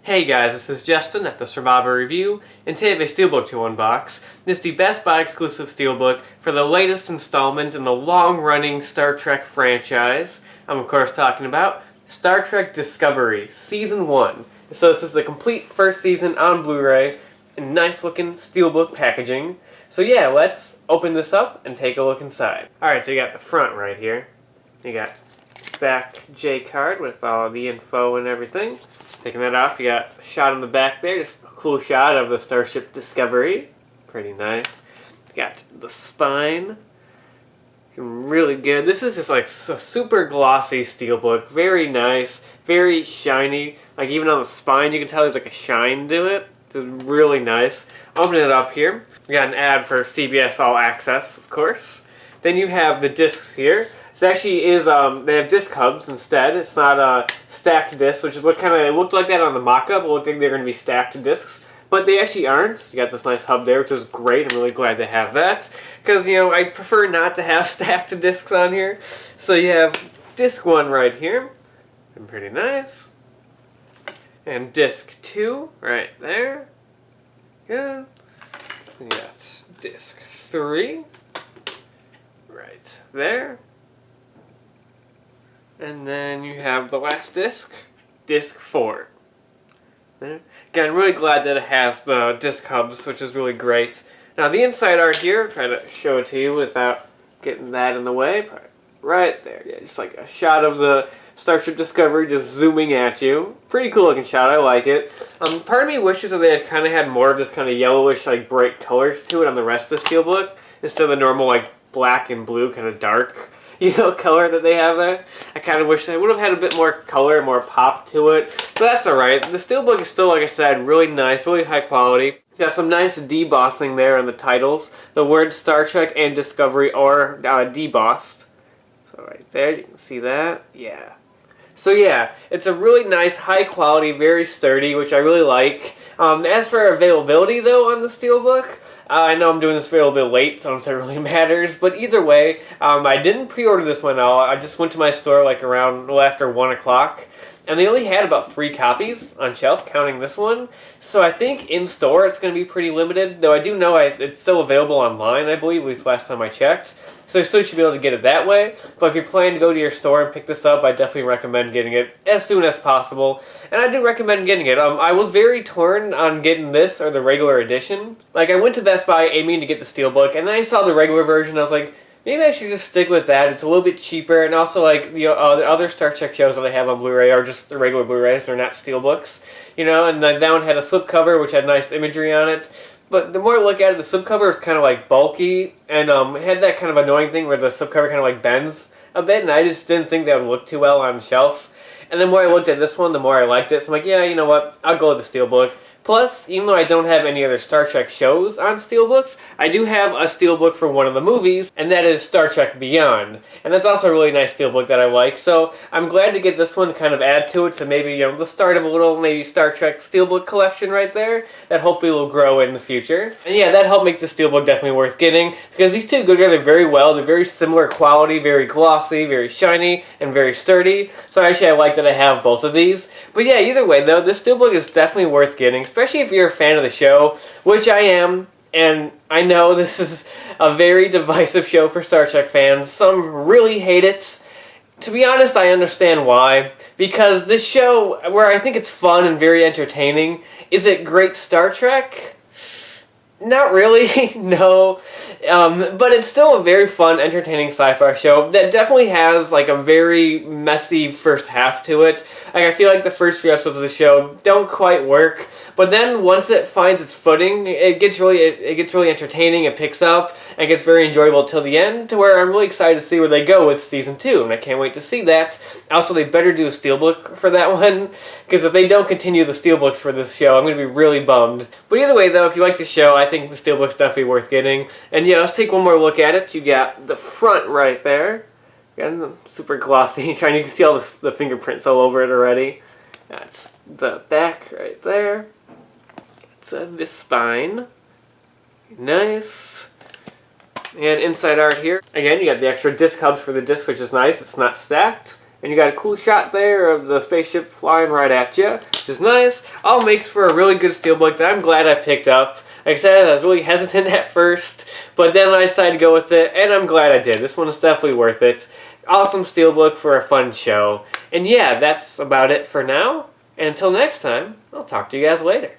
Hey guys, this is Justin at the Survivor Review, and today I have a Steelbook to unbox. This is the Best Buy exclusive Steelbook for the latest installment in the long-running Star Trek franchise. I'm of course talking about Star Trek Discovery, Season 1. So this is the complete first season on Blu-ray, in nice looking Steelbook packaging. So yeah, let's open this up and take a look inside. Alright, so you got the front right here. You got back J card with all the info and everything. Taking that off, you got a shot on the back there, just a cool shot of the Starship Discovery. Pretty nice. You got the spine. Really good. This is just like a super glossy steelbook. Very nice, very shiny. Like even on the spine you can tell there's like a shine to it. It's really nice. Open it up here. We got an ad for CBS All Access, of course. Then you have the discs here. This actually is, they have disc hubs instead. It's not stacked discs, which is what kind of, it looked like that on the mock-up. It looked like they're going to be stacked discs, but they actually aren't. You got this nice hub there, which is great. I'm really glad to have that, because, you know, I prefer not to have stacked discs on here. So you have disc 1 right here, and pretty nice. And disc 2 right there. Good. You got disc 3 right there. And then you have the last disc, disc 4. There. Again, I'm really glad that it has the disc hubs, which is really great. Now the inside art here, I'll try to show it to you without getting that in the way. Right there, yeah, just like a shot of the Starship Discovery just zooming at you. Pretty cool looking shot, I like it. Part of me wishes that they had kind of had more of this kind of yellowish, like bright colors to it on the rest of the Steelbook, instead of the normal like black and blue kind of dark, you know, color that they have there. I kind of wish they would have had a bit more color, more pop to it, but that's alright. The Steelbook is still, like I said, really nice, really high quality. Got some nice debossing there on the titles. The words Star Trek and Discovery are debossed. So right there, you can see that. Yeah. So yeah, it's a really nice, high quality, very sturdy, which I really like. As for availability though on the Steelbook, I know I'm doing this a little bit late, so I don't think it really matters, but either way, I didn't pre-order this one out. I just went to my store like around, well, after 1 o'clock, and they only had about 3 copies on shelf, counting this one. So I think in store it's going to be pretty limited, though I do know it's still available online, I believe, at least last time I checked. So you still should be able to get it that way. But if you're planning to go to your store and pick this up, I definitely recommend getting it as soon as possible. And I do recommend getting it. I was very torn on getting this or the regular edition. Like, I went to Best Buy aiming to get the Steelbook, and then I saw the regular version. I was like, maybe I should just stick with that. It's a little bit cheaper, and also like the other Star Trek shows that I have on Blu-ray are just the regular Blu-rays. They're not Steelbooks, you know. And that one had a slipcover, which had nice imagery on it. But the more I look at it, the slipcover is kind of like bulky, and it had that kind of annoying thing where the slipcover kind of like bends a bit, and I just didn't think that would look too well on the shelf. And the more I looked at this one, the more I liked it. So I'm like, yeah, you know what? I'll go with the Steelbook. Plus, even though I don't have any other Star Trek shows on Steelbooks, I do have a Steelbook for one of the movies, and that is Star Trek Beyond. And that's also a really nice Steelbook that I like, so I'm glad to get this one to kind of add to it, to maybe, you know, the start of a little, maybe Star Trek Steelbook collection right there, that hopefully will grow in the future. And yeah, that helped make the Steelbook definitely worth getting, because these two go together very well. They're very similar quality, very glossy, very shiny, and very sturdy. So actually I like that I have both of these. But yeah, either way though, this Steelbook is definitely worth getting, especially if you're a fan of the show, which I am, and I know this is a very divisive show for Star Trek fans. Some really hate it. To be honest, I understand why, because this show, where I think it's fun and very entertaining, is it great Star Trek? Not really, no, but it's still a very fun, entertaining sci-fi show that definitely has like a very messy first half to it. Like, I feel like the first few episodes of the show don't quite work, but then once it finds its footing, it gets really entertaining. It picks up and gets very enjoyable till the end, to where I'm really excited to see where they go with season 2, and I can't wait to see that. Also, they better do a Steelbook for that one, because if they don't continue the Steelbooks for this show, I'm going to be really bummed. But either way, though, if you like the show, I think the Steelbook's definitely worth getting. And yeah, let's take one more look at it. You got the front right there. Again, super glossy. You can see all the fingerprints all over it already. That's the back right there. It's this spine. Nice. And inside art here. Again, you got the extra disc hubs for the disc, which is nice. It's not stacked. And And you got a cool shot there of the spaceship flying right at you, which is nice. All makes for a really good Steelbook that I'm glad I picked up. Like I said, I was really hesitant at first, but then I decided to go with it, and I'm glad I did. This one is definitely worth it. Awesome Steelbook for a fun show. And yeah, that's about it for now. And until next time, I'll talk to you guys later.